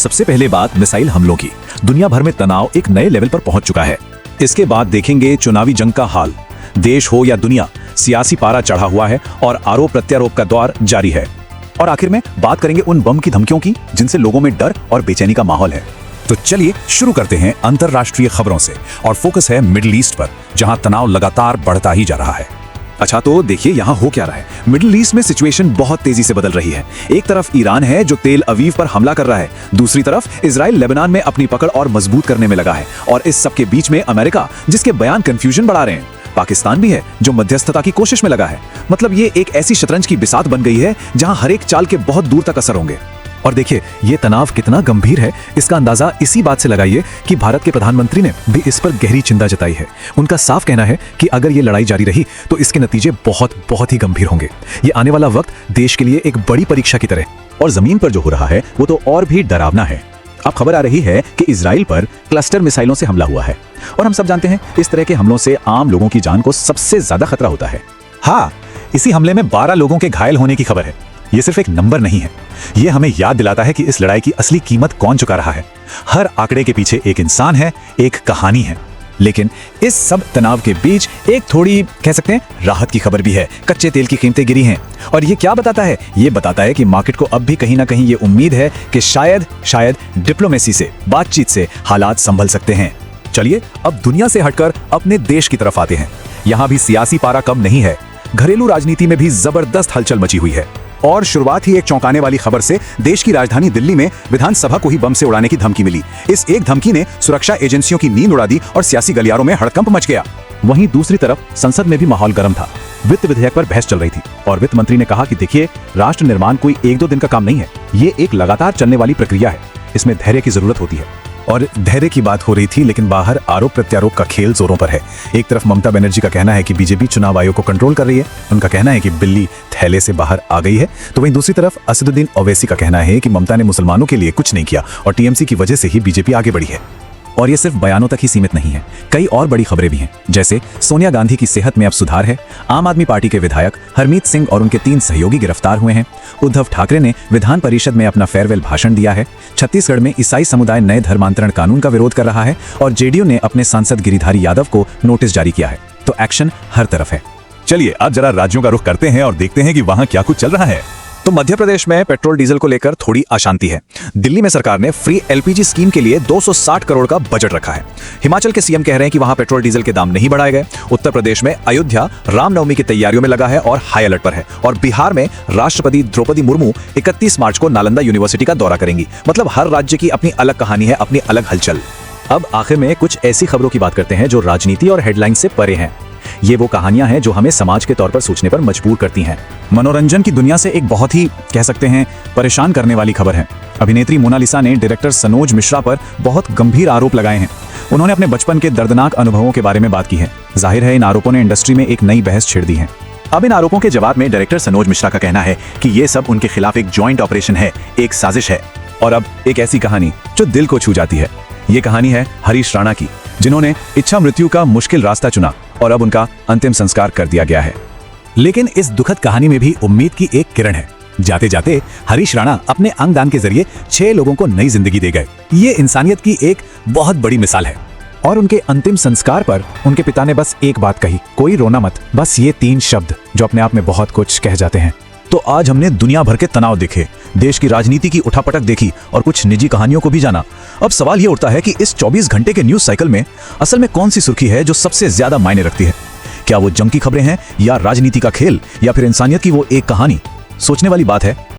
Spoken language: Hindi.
सबसे पहले बात मिसाइल हमलों की। दुनिया भर में तनाव एक नए लेवल पर पहुंच चुका है। इसके बाद देखेंगे चुनावी जंग का हाल। देश हो या दुनिया, सियासी पारा चढ़ा हुआ है और आरोप प्रत्यारोप का दौर जारी है। और आखिर में बात करेंगे उन बम की धमकियों की जिनसे लोगों में डर और बेचैनी का माहौल है। तो चलिए शुरू करते हैं अंतरराष्ट्रीय खबरों से और फोकस है मिडिल ईस्ट पर, जहां तनाव लगातार बढ़ता ही जा रहा है। अच्छा, तो देखिए यहाँ हो क्या रहा है। मिडिल ईस्ट में सिचुएशन बहुत तेजी से बदल रही है। एक तरफ ईरान है जो तेल अवीव पर हमला कर रहा है, दूसरी तरफ इजराइल लेबनान में अपनी पकड़ और मजबूत करने में लगा है, और इस सब के बीच में अमेरिका जिसके बयान कंफ्यूजन बढ़ा रहे हैं। पाकिस्तान भी है जो मध्यस्थता की कोशिश में लगा है। मतलब ये एक ऐसी शतरंज की बिसात बन गई है जहां हर एक चाल के बहुत दूर तक असर होंगे। और देखिए ये तनाव कितना गंभीर है, इसका अंदाजा इसी बात से लगाइए कि भारत के प्रधानमंत्री ने भी इस पर गहरी चिंता जताई है। उनका साफ कहना है कि अगर ये लड़ाई जारी रही तो इसके नतीजे बहुत ही गंभीर होंगे। ये आने वाला वक्त देश के लिए एक बड़ी परीक्षा की तरह, और जमीन पर जो हो रहा है वो तो और भी डरावना है। अब खबर आ रही है कि इजराइल पर क्लस्टर मिसाइलों से हमला हुआ है, और हम सब जानते हैं इस तरह के हमलों से आम लोगों की जान को सबसे ज्यादा खतरा होता है। हाँ, इसी हमले में 12 लोगों के घायल होने की खबर है। ये सिर्फ एक नंबर नहीं है, ये हमें याद दिलाता है कि इस लड़ाई की असली कीमत कौन चुका रहा है। हर आंकड़े के पीछे एक इंसान है, एक कहानी है। लेकिन इस सब तनाव के बीच एक थोड़ी कह सकते हैं राहत की खबर भी है। कच्चे तेल की कीमतें गिरी हैं, और ये क्या बताता है? ये बताता है कि मार्केट को अब भी कहीं ना कहीं ये उम्मीद है कि शायद डिप्लोमेसी से, बातचीत से हालात संभल सकते हैं। चलिए अब दुनिया से हटकर अपने देश की तरफ आते हैं। यहाँ भी सियासी पारा कम नहीं है। घरेलू राजनीति में भी जबरदस्त हलचल मची हुई है, और शुरुआत ही एक चौंकाने वाली खबर से। देश की राजधानी दिल्ली में विधानसभा को ही बम से उड़ाने की धमकी मिली। इस एक धमकी ने सुरक्षा एजेंसियों की नींद उड़ा दी और सियासी गलियारों में हड़कंप मच गया। वहीं दूसरी तरफ संसद में भी माहौल गर्म था। वित्त विधेयक पर बहस चल रही थी, और वित्त मंत्री ने कहा कि देखिए, राष्ट्र निर्माण कोई 1-2 दिन का काम नहीं है, ये एक लगातार चलने वाली प्रक्रिया है। इसमें धैर्य की जरूरत होती है। और धैर्य की बात हो रही थी, लेकिन बाहर आरोप प्रत्यारोप का खेल जोरों पर है। एक तरफ ममता बनर्जी का कहना है कि बीजेपी चुनाव आयोग को कंट्रोल कर रही है, उनका कहना है कि बिल्ली थैले से बाहर आ गई है। तो वहीं दूसरी तरफ असदुद्दीन ओवैसी का कहना है कि ममता ने मुसलमानों के लिए कुछ नहीं किया और टीएमसी की वजह से ही बीजेपी आगे बढ़ी है। और ये सिर्फ बयानों तक ही सीमित नहीं है, कई और बड़ी खबरें भी हैं। जैसे सोनिया गांधी की सेहत में अब सुधार है, आम आदमी पार्टी के विधायक हरमीत सिंह और उनके 3 सहयोगी गिरफ्तार हुए हैं, उद्धव ठाकरे ने विधान परिषद में अपना फेयरवेल भाषण दिया है, छत्तीसगढ़ में ईसाई समुदाय नए धर्मांतरण कानून का विरोध कर रहा है, और जेडीयू ने अपने सांसद गिरिधारी यादव को नोटिस जारी किया है। तो एक्शन हर तरफ है। चलिए अब जरा राज्यों का रुख करते हैं और देखते हैं कि वहां क्या कुछ चल रहा है। तो मध्य प्रदेश में पेट्रोल डीजल को लेकर थोड़ी अशांति है। दिल्ली में सरकार ने फ्री एलपीजी स्कीम के लिए 260 करोड़ का बजट रखा है। हिमाचल के सीएम कह रहे हैं कि वहां पेट्रोल डीजल के दाम नहीं बढ़ाए गए। उत्तर प्रदेश में अयोध्या रामनवमी की तैयारियों में लगा है और हाई अलर्ट पर है। और बिहार में राष्ट्रपति द्रौपदी मुर्मू 31 मार्च को नालंदा यूनिवर्सिटी का दौरा करेंगी। मतलब हर राज्य की अपनी अलग कहानी है, अपनी अलग हलचल। अब आखिर में कुछ ऐसी खबरों की बात करते हैं जो राजनीति और हेडलाइन से परे हैं। ये वो कहानियां हैं जो हमें समाज के तौर पर सोचने पर मजबूर करती हैं। मनोरंजन की दुनिया से एक बहुत ही कह सकते हैं परेशान करने वाली खबर है। अभिनेत्री मोनालिसा ने डायरेक्टर सनोज मिश्रा पर बहुत गंभीर आरोप लगाए हैं। उन्होंने अपने बचपन के दर्दनाक अनुभवों के बारे में बात की है। जाहिर है इन आरोपों ने इंडस्ट्री में एक नई बहस छेड़ दी है। अब इन आरोपों के जवाब में डायरेक्टर सनोज मिश्रा का कहना है कि ये सब उनके खिलाफ एक जॉइंट ऑपरेशन है, एक साजिश है। और अब एक ऐसी कहानी जो दिल को छू जाती है। ये कहानी है हरीश राणा की, जिन्होंने इच्छा मृत्यु का मुश्किल रास्ता चुना और अब उनका अंतिम संस्कार कर दिया गया है। लेकिन इस दुखद कहानी में भी उम्मीद की एक किरण है। जाते जाते हरीश राणा अपने अंगदान के जरिए 6 लोगों को नई जिंदगी दे गए। ये इंसानियत की एक बहुत बड़ी मिसाल है। और उनके अंतिम संस्कार पर उनके पिता ने बस एक बात कही, कोई रोना मत। बस ये 3 शब्द जो अपने आप में बहुत कुछ कह जाते हैं। तो आज हमने दुनिया भर के तनाव देखे, देश की राजनीति की उठापटक देखी और कुछ निजी कहानियों को भी जाना। अब सवाल ये उठता है कि इस 24 घंटे के न्यूज साइकिल में असल में कौन सी सुर्खी है जो सबसे ज्यादा मायने रखती है? क्या वो जंग की खबरें हैं, या राजनीति का खेल, या फिर इंसानियत की वो एक कहानी? सोचने वाली बात है।